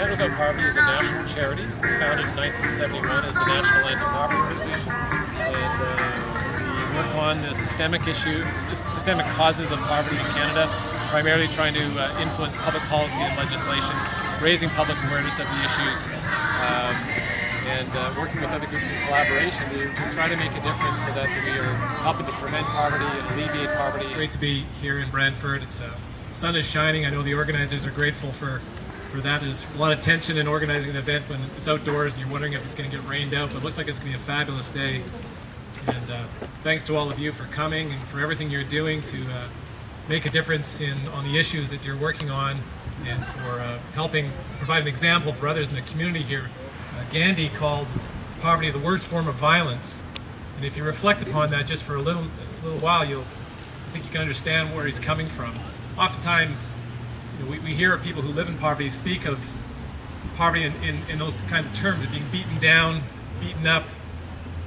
Men Without Poverty is a national charity. It was founded in 1971 as the National Anti-Poverty Organization. And we work on the systemic causes of poverty in Canada, primarily trying to influence public policy and legislation, raising public awareness of the issues, and working with other groups in collaboration to try to make a difference so that we are helping to prevent poverty and alleviate poverty. It's great to be here in Brantford. The sun is shining. I know the organizers are grateful for that. There's a lot of tension in organizing an event when it's outdoors and you're wondering if it's going to get rained out, but it looks like it's going to be a fabulous day. And thanks to all of you for coming and for everything you're doing to make a difference on the issues that you're working on, and for helping provide an example for others in the community here. Gandhi called poverty the worst form of violence, and if you reflect upon that just for a little while, I think you can understand where he's coming from. Oftentimes, we hear people who live in poverty speak of poverty in those kinds of terms of being beaten down, beaten up,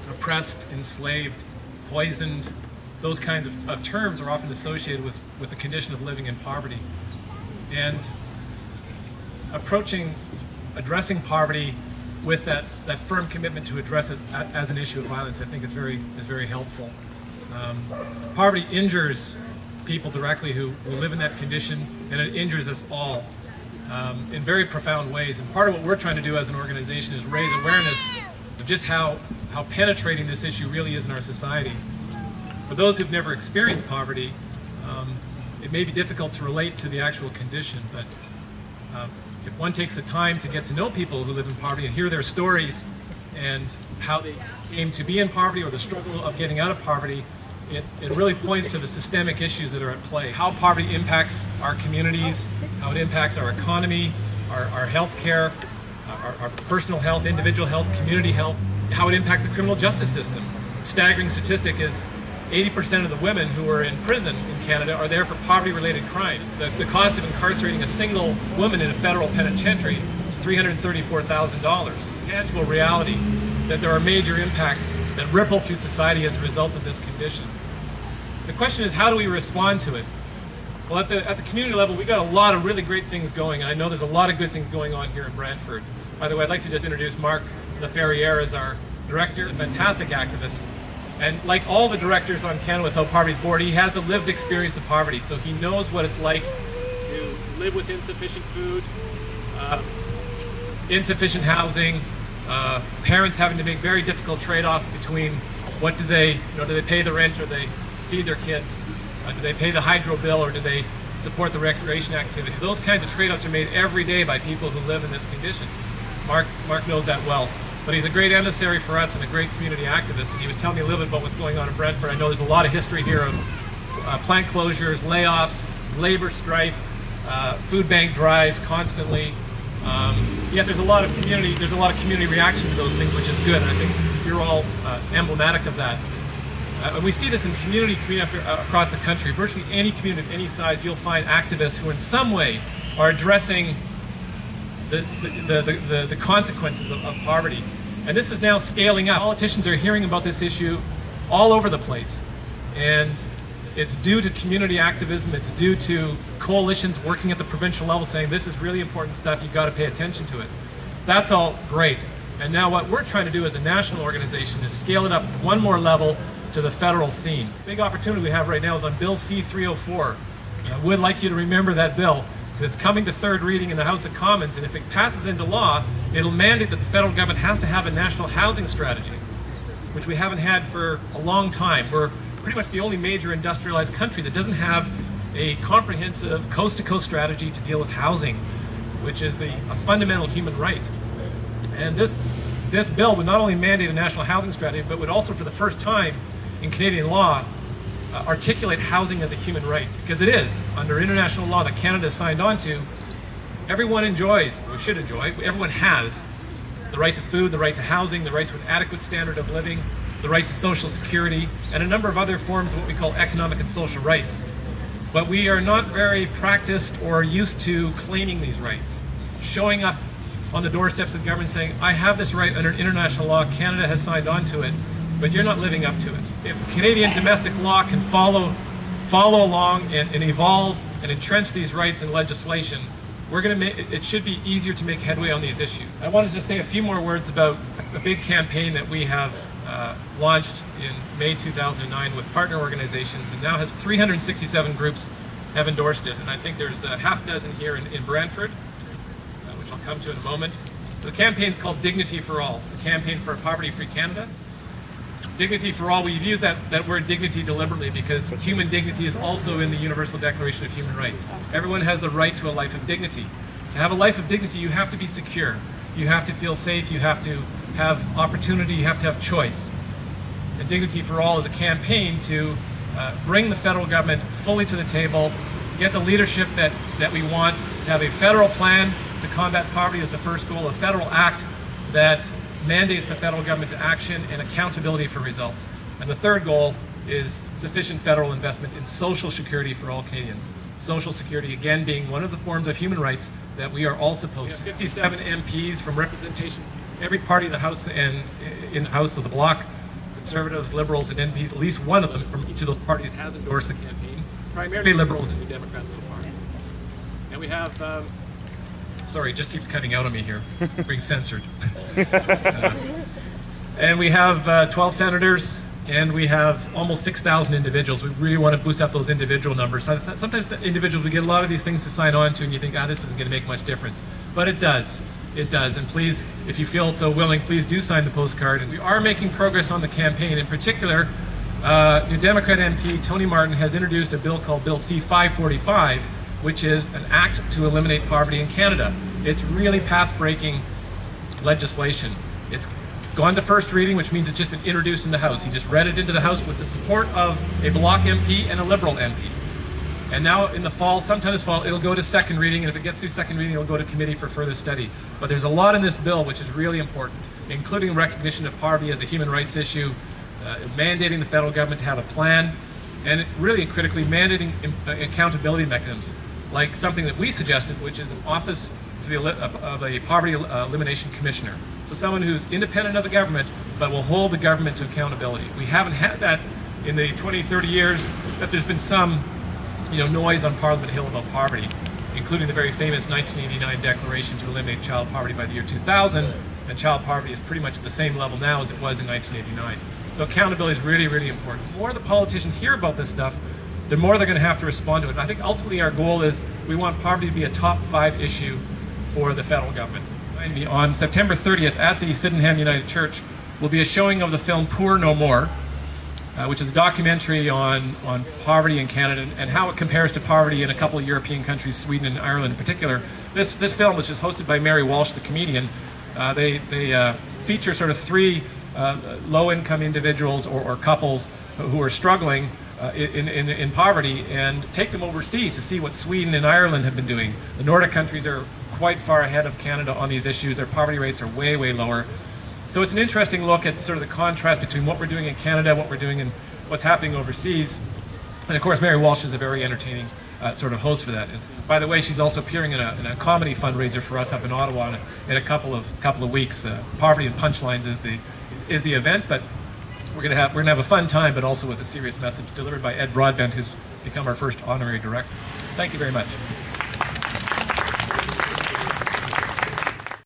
oppressed, enslaved, poisoned. Those kinds of terms are often associated with the condition of living in poverty. And addressing poverty with that firm commitment to address it as an issue of violence, I think is very helpful. Poverty injures people directly who live in that condition, and it injures us all in very profound ways. And part of what we're trying to do as an organization is raise awareness of just how penetrating this issue really is in our society. For those who've never experienced poverty, it may be difficult to relate to the actual condition, but if one takes the time to get to know people who live in poverty and hear their stories and how they came to be in poverty or the struggle of getting out of poverty, it really points to the systemic issues that are at play. How poverty impacts our communities, how it impacts our economy, our health care, our personal health, individual health, community health, how it impacts the criminal justice system. Staggering statistic is 80% of the women who are in prison in Canada are there for poverty-related crimes. The cost of incarcerating a single woman in a federal penitentiary is $334,000. Tangible reality that there are major impacts that ripple through society as a result of this condition. The question is, how do we respond to it? Well, at the community level, we've got a lot of really great things going, and I know there's a lot of good things going on here in Brantford. By the way, I'd like to just introduce Marc Laferriere as our director. He's a fantastic activist. And like all the directors on Canada Without Poverty's board, he has the lived experience of poverty, so he knows what it's like to live with insufficient food, insufficient housing, parents having to make very difficult trade-offs between what do they pay the rent or they feed their kids, do they pay the hydro bill or do they support the recreation activity. Those kinds of trade-offs are made every day by people who live in this condition. Marc knows that well. But he's a great emissary for us and a great community activist, and he was telling me a little bit about what's going on in Brantford. I know there's a lot of history here of plant closures, layoffs, labor strife, food bank drives constantly. Yet there's a lot of community reaction to those things, which is good, and I think you're all emblematic of that. And we see this in community across the country. Virtually any community of any size, you'll find activists who in some way are addressing the consequences of poverty. And this is now scaling up. Politicians are hearing about this issue all over the place. And it's due to community activism, it's due to coalitions working at the provincial level saying this is really important stuff, you've got to pay attention to it. That's all great. And now what we're trying to do as a national organization is scale it up one more level to the federal scene. The big opportunity we have right now is on Bill C-304. And I would like you to remember that bill. It's coming to third reading in the House of Commons, and if it passes into law, it'll mandate that the federal government has to have a national housing strategy, which we haven't had for a long time. We're pretty much the only major industrialized country that doesn't have a comprehensive coast-to-coast strategy to deal with housing, which is a fundamental human right. And this bill would not only mandate a national housing strategy, but would also, for the first time in Canadian law, articulate housing as a human right, because it is, under international law that Canada signed on to. Everyone enjoys, or should enjoy, everyone has the right to food, the right to housing, the right to an adequate standard of living, the right to social security, and a number of other forms of what we call economic and social rights. But we are not very practiced or used to claiming these rights, showing up on the doorsteps of government saying, I have this right under international law, Canada has signed on to it, but you're not living up to it. If Canadian domestic law can follow along and evolve and entrench these rights in legislation, we're going to make it should be easier to make headway on these issues. I want to just say a few more words about a big campaign that we have launched in May 2009 with partner organizations, and now has 367 groups have endorsed it. And I think there's a half dozen here in Brantford, which I'll come to in a moment. The campaign's called Dignity for All, the campaign for a poverty-free Canada. Dignity for all, we've used that word dignity deliberately because human dignity is also in the Universal Declaration of Human Rights. Everyone has the right to a life of dignity. To have a life of dignity, you have to be secure. You have to feel safe, you have to have opportunity, you have to have choice. And Dignity for All is a campaign to bring the federal government fully to the table, get the leadership that we want, to have a federal plan to combat poverty as the first goal, a federal act that mandates the federal government to action, and accountability for results. And the third goal is sufficient federal investment in social security for all Canadians. Social security, again, being one of the forms of human rights that we are all supposed to. 57 MPs from representation, every party in the House and in the House of the Bloc, Conservatives, Liberals, and NPs, at least one of them from each of those parties has endorsed the campaign, primarily Liberals and New Democrats so far. And we have sorry, it just keeps cutting out on me here. It's being censored. And we have 12 senators, and we have almost 6,000 individuals. We really want to boost up those individual numbers. Sometimes the individuals, we get a lot of these things to sign on to, and you think, this isn't going to make much difference. But it does. It does. And please, if you feel so willing, please do sign the postcard. And we are making progress on the campaign. In particular, New Democrat MP Tony Martin has introduced a bill called Bill C-545, which is an act to eliminate poverty in Canada. It's really path-breaking legislation. It's gone to first reading, which means it's just been introduced in the House. He just read it into the House with the support of a Bloc MP and a Liberal MP. And now in the fall, sometime this fall, it'll go to second reading, and if it gets through second reading, it'll go to committee for further study. But there's a lot in this bill which is really important, including recognition of poverty as a human rights issue, mandating the federal government to have a plan, and really critically mandating accountability mechanisms, like something that we suggested, which is an office of a poverty elimination commissioner. So someone who's independent of the government, but will hold the government to accountability. We haven't had that in the 20, 30 years that there's been some noise on Parliament Hill about poverty, including the very famous 1989 declaration to eliminate child poverty by the year 2000, and child poverty is pretty much at the same level now as it was in 1989. So accountability is really, really important. The more the politicians hear about this stuff, the more they're going to have to respond to it. And I think ultimately our goal is we want poverty to be a top 5 issue for the federal government. On September 30th at the Sydenham United Church will be a showing of the film Poor No More, which is a documentary on poverty in Canada and how it compares to poverty in a couple of European countries, Sweden and Ireland in particular. This film, which is hosted by Mary Walsh, the comedian, they feature sort of 3 low-income individuals or couples who are struggling in poverty, and take them overseas to see what Sweden and Ireland have been doing. The Nordic countries are quite far ahead of Canada on these issues. Their poverty rates are way, way lower. So it's an interesting look at sort of the contrast between what we're doing in Canada, what we're doing and what's happening overseas. And of course, Mary Walsh is a very entertaining sort of host for that. And by the way, she's also appearing in a comedy fundraiser for us up in Ottawa in a couple of weeks. Poverty and Punchlines is the event, but we're gonna have a fun time, but also with a serious message delivered by Ed Broadbent, who's become our first honorary director. Thank you very much.